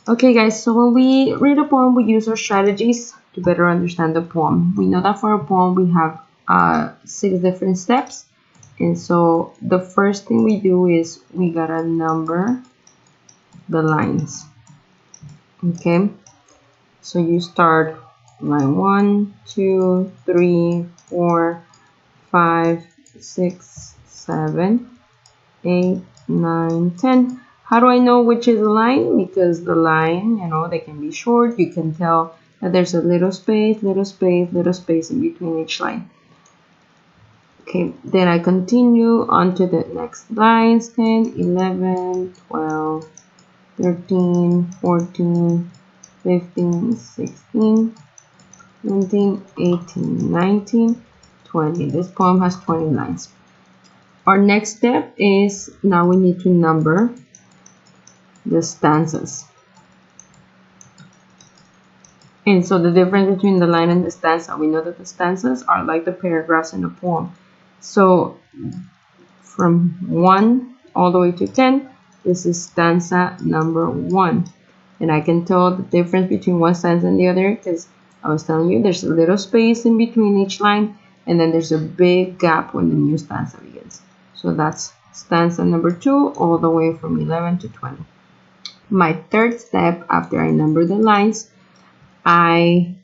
Okay guys, so when we read a poem, we use our strategies to better understand the poem. We know that for a poem we have 6 different steps. And so the first thing we do is we gotta number the lines. Okay, so you start line 1, 2, 3, 4, 5, 6, 7, 8, 9, 10. How do I know which is a line? Because the line, they can be short. You can tell that there's a little space, little space, little space in between each line. Okay, then I continue on to the next lines. 10, 11, 12, 13, 14, 15, 16, 17, 18, 19, 20. This poem has 20 lines. Our next step is now we need to number the stanzas. And so the difference between the line and the stanza, we know that the stanzas are like the paragraphs in a poem. So from 1 all the way to 10, this is stanza number 1. And I can tell the difference between one stanza and the other because I was telling you there's a little space in between each line, and then there's a big gap when the new stanza begins. So that's stanza number 2 all the way from 11 to 20. My third step, after I number the lines, I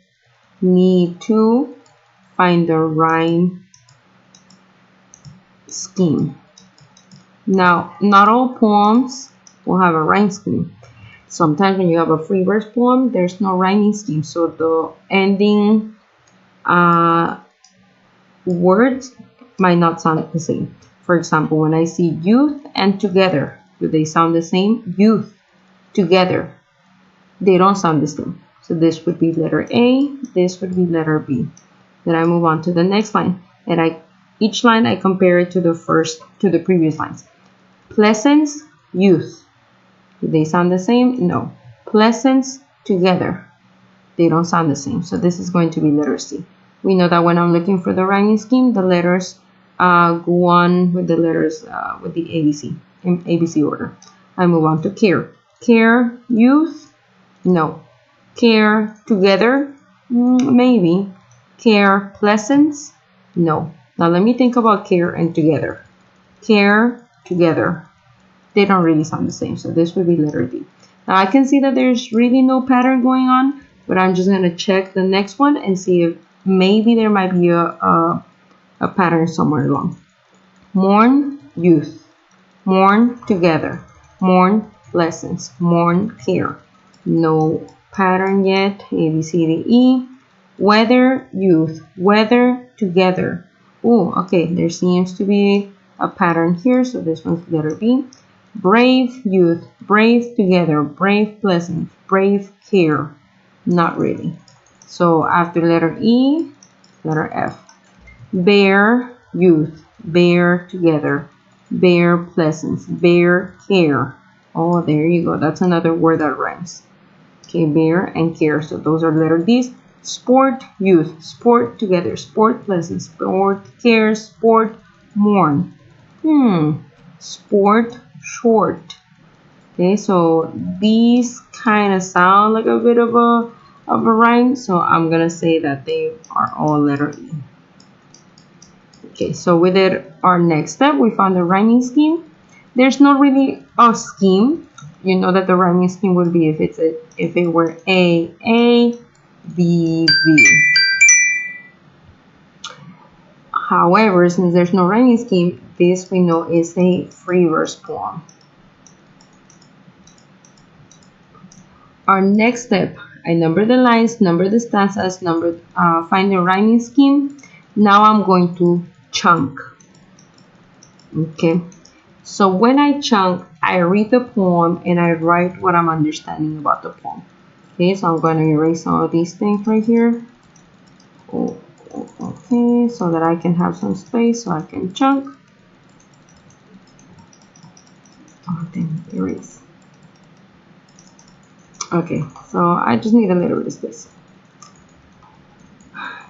need to find the rhyme scheme. Now, not all poems will have a rhyme scheme. Sometimes when you have a free verse poem, there's no rhyming scheme, so the ending words might not sound the same. For example, when I see youth and together, do they sound the same? Youth, together, they don't sound the same. So this would be letter A, this would be letter B. Then I move on to the next line, and each line I compare it to the previous lines. Pleasance, youth. Do they sound the same? No. Pleasance, together. They don't sound the same. So this is going to be letter C. We know that when I'm looking for the rhyming scheme, the letters go on with the letters with the ABC in ABC order. I move on to care. Care, youth. No. Care, together. Maybe. Care, pleasance. No. Now let me think about care and together. Care, together. They don't really sound the same, so this would be letter D. Now I can see that there's really no pattern going on, but I'm just going to check the next one and see if maybe there might be a pattern somewhere along. Mourn, youth. Mourn, together. Mourn, pleasance. Mourn, care. No pattern yet. A, B, C, D, E. Weather, youth. Weather, together. Oh, okay, there seems to be a pattern here, so this one's letter B. Brave, youth. Brave, together. Brave, pleasant. Brave, care. Not really. So after letter E, letter F. Bear, youth. Bear, together. Bear, pleasance. Bear, care. Oh, there you go. That's another word that rhymes. Okay, bear and care. So those are letter D's. Sport, youth. Sport, together. Sport, pleasant. Sport, care. Sport, mourn. Sport, short. Okay, so these kind of sound like a bit of a rhyme, so I'm gonna say that they are all letter E. Okay, so with it, our next step, we found the rhyming scheme. There's not really a scheme. You know that the rhyming scheme would be if it were A, B, B. However, since there's no rhyming scheme, this we know is a free verse poem. Our next step, I number the lines, number the stanzas, find the rhyming scheme. Now I'm going to chunk. Okay, so when I chunk, I read the poem and I write what I'm understanding about the poem. Okay, so I'm going to erase some of these things right here. Okay, so that I can have some space so I can chunk. Oh, then erase. Okay, so I just need a little bit of space.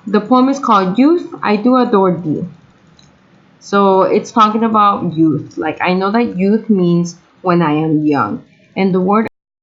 The poem is called Youth, I Do Adore Thee. So it's talking about youth. Like I know that youth means when I am young. And the word